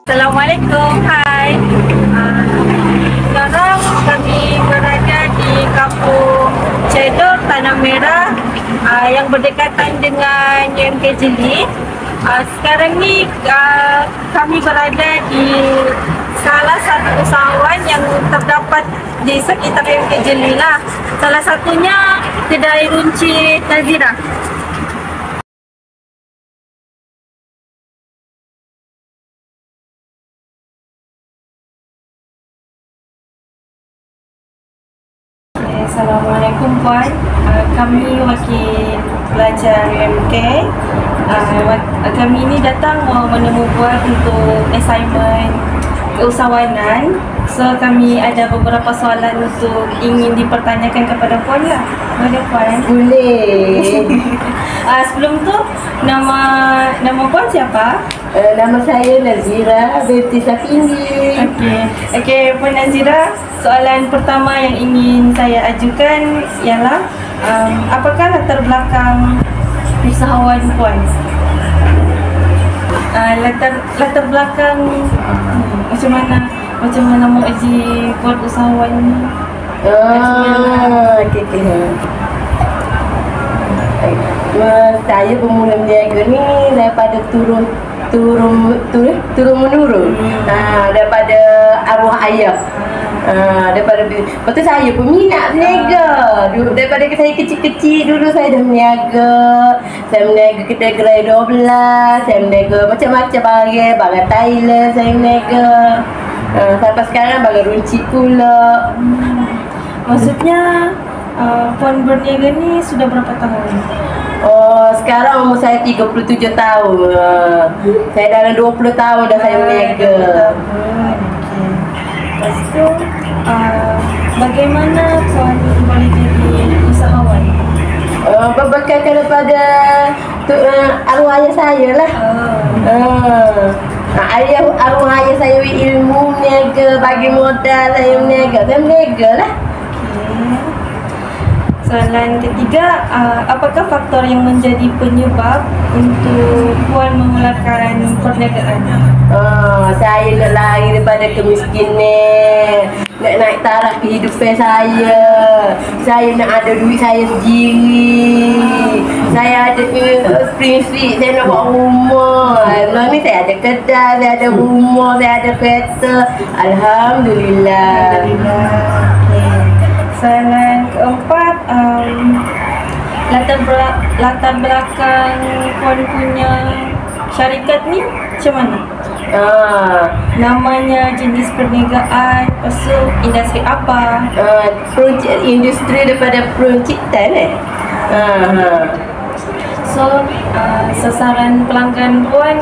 Assalamualaikum, hai. Sekarang kami berada di Kampung Cedor, Tanah Merah yang berdekatan dengan UMK Jeli. Sekarang ni kami berada di salah satu usahawan yang terdapat di sekitar UMK Jeli lah. Salah satunya kedai runcit Nazira. Assalamualaikum Puan, kami wakil pelajar UMK. Kami ini datang menemu Puan untuk assignment keusahawanan. So kami ada beberapa soalan untuk ingin dipertanyakan kepada Puan lah. Boleh Puan? Boleh. Sebelum tu, nama Puan siapa? Nama saya Nazira binti Safindi. Okey, Puan Nazira, soalan pertama yang ingin saya ajukan ialah apakah latar belakang usahawan Puan? Latar belakang macam mana mau uji buat usahawan ni? Saya bermula berniaga ni daripada turun menurun. Daripada arwah ayah. Lepas tu saya pun minat berniaga. Daripada saya kecil-kecil dulu saya dah berniaga. Saya berniaga kedai gerai 12. Saya berniaga macam-macam barang Thailand saya berniaga. Sampai sekarang barang runcit pula. Maksudnya Puan berniaga ni sudah berapa tahun? Sekarang umur saya 37 tahun. Saya dalam 20 tahun dah saya berniaga. Lepas tu, bagaimana Puan boleh jadi usahawan? Berbekalkan daripada arwah ayah saya lah. Arwah ayah saya ilmu berniaga, bagi modal saya berniaga lah. Soalan ketiga, apakah faktor yang menjadi penyebab untuk Puan memulakan perniagaan? Saya nak lari daripada kemiskinan, nak naik taraf kehidupan saya. Saya nak ada duit saya sendiri. Saya ada prinsip, saya nak buat rumah. Sebelum ni saya ada kedai, saya ada rumah, saya ada kereta. Alhamdulillah. Soalan keempat, latar belakang Puan punya syarikat ni macam mana? Namanya, jenis perniagaan, lepas tu industri apa? Industri daripada peruncitan So, sasaran pelanggan Puan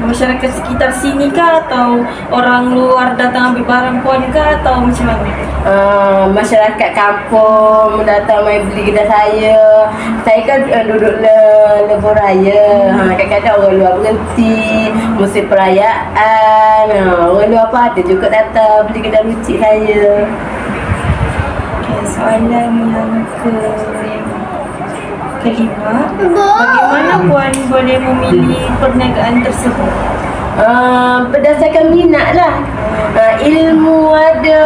masyarakat sekitar sini kah, atau orang luar datang ambil barang Puan kah, atau macam mana? Masyarakat kampung datang mai beli kedai saya. Saya kan duduk lebuh raya. Kadang-kadang orang luar berhenti musim perayaan. Orang luar apa ada juga datang beli kedai runcit saya. Soalan yang kelima, bagaimana Puan boleh memilih perniagaan tersebut? Berdasarkan minat lah. Ilmu ada,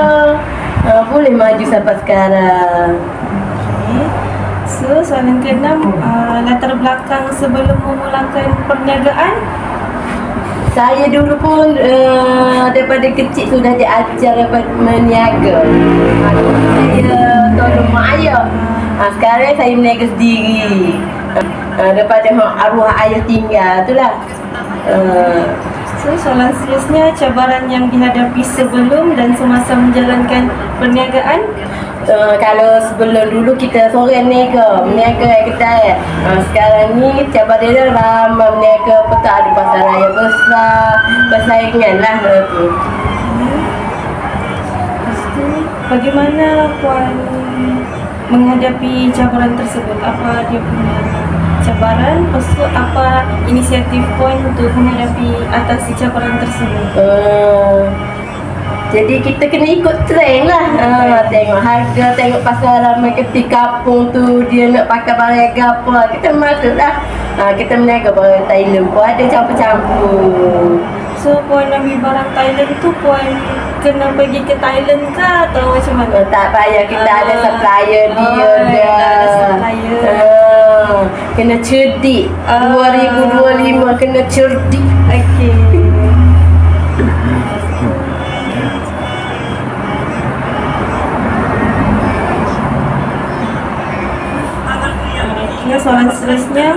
boleh maju sampai sekarang. So, soalan keenam, latar belakang sebelum memulakan perniagaan? Saya dulu pun daripada kecil sudah diajar daripada meniaga. Saya tolong mak ayah. Sekarang saya meniaga sendiri. Daripada arwah ayah tinggal itulah. So, soalan seterusnya, cabaran yang dihadapi sebelum dan semasa menjalankan perniagaan? Kalau sebelum dulu kita seorang meniaga kedai. Sekarang ni cabaran dia ramai meniaga, betul ada pasar raya besar, persaingan lah tu. Bagaimana Puan menghadapi cabaran tersebut? Apa dia punya cabaran? Lepas tu apa inisiatif Puan untuk menghadapi atasi cabaran tersebut? Jadi kita kena ikut trend lah. Tengok harga, tengok pasaran marketing kampung tu, dia nak pakai barang apa, kita masuk lah. Kita meniaga barang Thailand pun ada campur-campur. So puan ambil barang Thailand tu puan kena pergi ke Thailand ke atau macam mana? Tak payah, kita ada supplier dia dah. Ada supplier. Kena cerdik. 2025 kena cerdik. Okey. Okay, soalan seterusnya,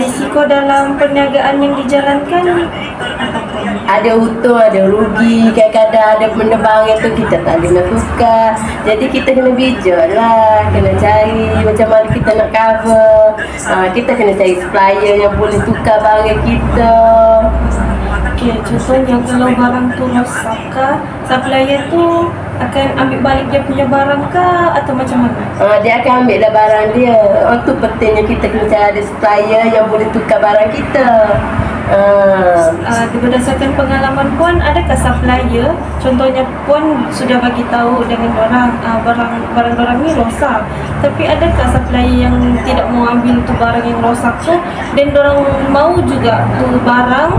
risiko dalam perniagaan yang dijalankan Ada untung, ada rugi. Kadang-kadang ada benda barang tu kita tak boleh nak tukar. Jadi kita kena bijak lah. Kena cari macam mana kita nak cover. Kita kena cari supplier yang boleh tukar barang kita. Okey, contohnya kalau barang tu rosak ke, supplier tu akan ambil balik dia punya barang ke atau macam mana? Dia akan ambil lah barang dia. Tu pentingnya kita kena cari ada supplier yang boleh tukar barang kita. Berdasarkan pengalaman puan, adakah supplier, contohnya puan sudah bagi tahu dengan orang barang orang ni rosak, tapi adakah supplier yang tidak mau ambil tu barang yang rosak tu dan orang mau juga tu barang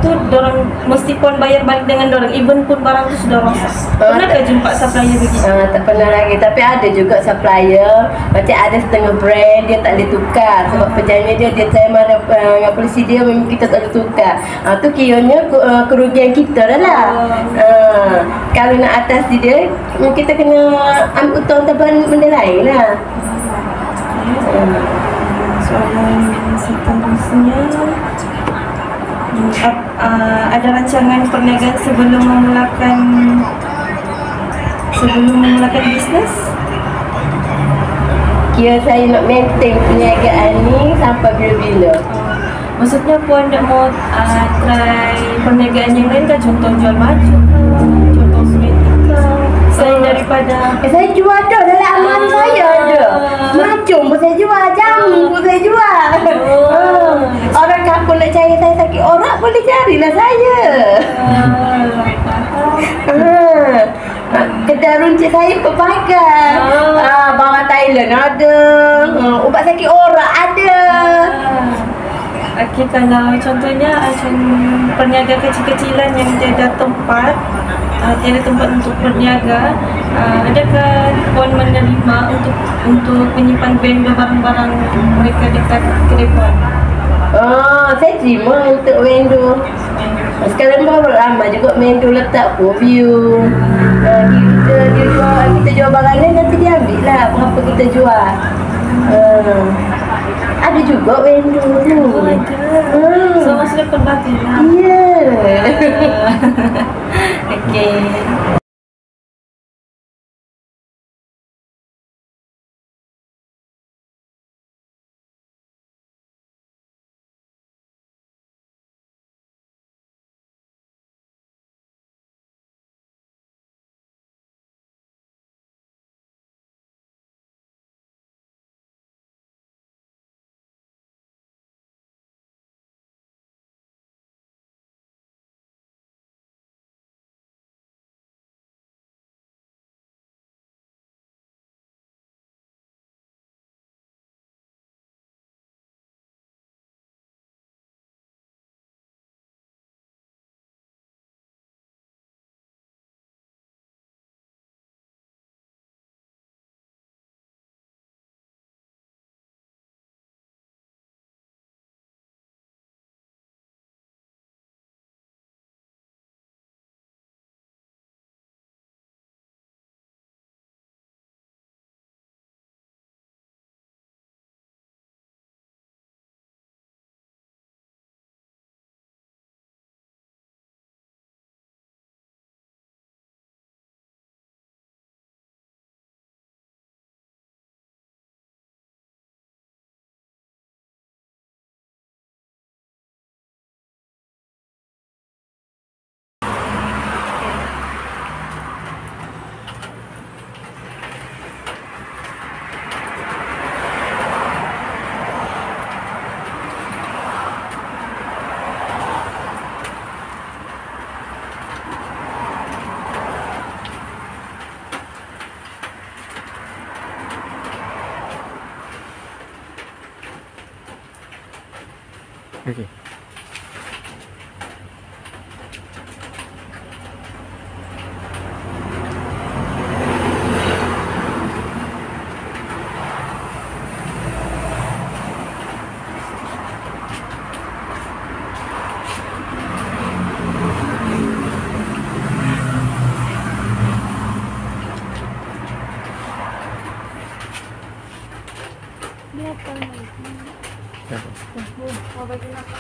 tu dorang mesti puan bayar balik dengan dorang even pun barang tu sudah rosak? Pernahkah jumpa supplier begitu? Tak pernah lagi, tapi ada juga supplier macam ada setengah brand dia tak boleh tukar sebab perjanjian dia saya mana dengan polisi dia memang kita tak boleh tukar. Tu kiranya kerugian kita dah lah. Kalau nak atasi dia kita kena ambil hutang ataupun benda lain lah. Soalan seterusnya, ada rancangan perniagaan sebelum memulakan bisnes? Kira saya nak maintain perniagaan ni sampai bila-bila. Maksudnya puan nak mau try perniagaan yang lain kan? Contoh jual baju ke, contoh kosmetik ke, selain daripada Saya jual dah dalam amal saya ada. Macam pun saya jual, jamu pun saya jual. Orang kampung nak cari saya sakit orang boleh carilah saya. Kedai runcit saya pelbagai. Barang Thailand ada. Ubat sakit orang ada. Okey, kalau contohnya macam perniagaan kecil-kecilan yang tiada tempat untuk berniaga, adakah puan menerima untuk menyimpan vendor barang-barang mereka dekat kedai puan? Saya terima untuk vendor. Sekarang baru lama juga vendor letak review. Kita jual barang ni nanti dia ambil lah berapa kita jual. Ada juga vendor tu. So maksudnya pelbagai lah. Ya. Okey. baju apa?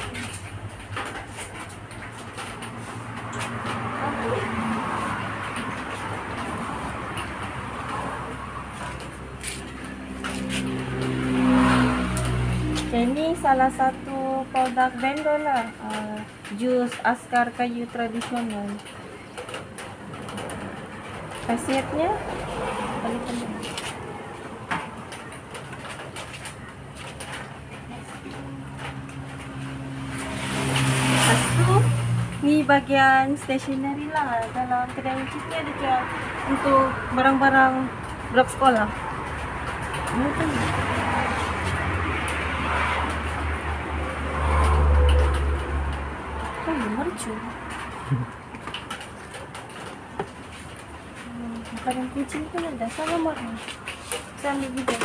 Ini salah satu produk vendor lah, jus askar kayu tradisional. Khasiatnya paling penting. Lepas tu ni bagian stationery lah. Dalam kedai Ucis ni ada jual untuk barang-barang budak sekolah. Mercu. Makanan kucing pun ada. Sama warna. Saya ambil video.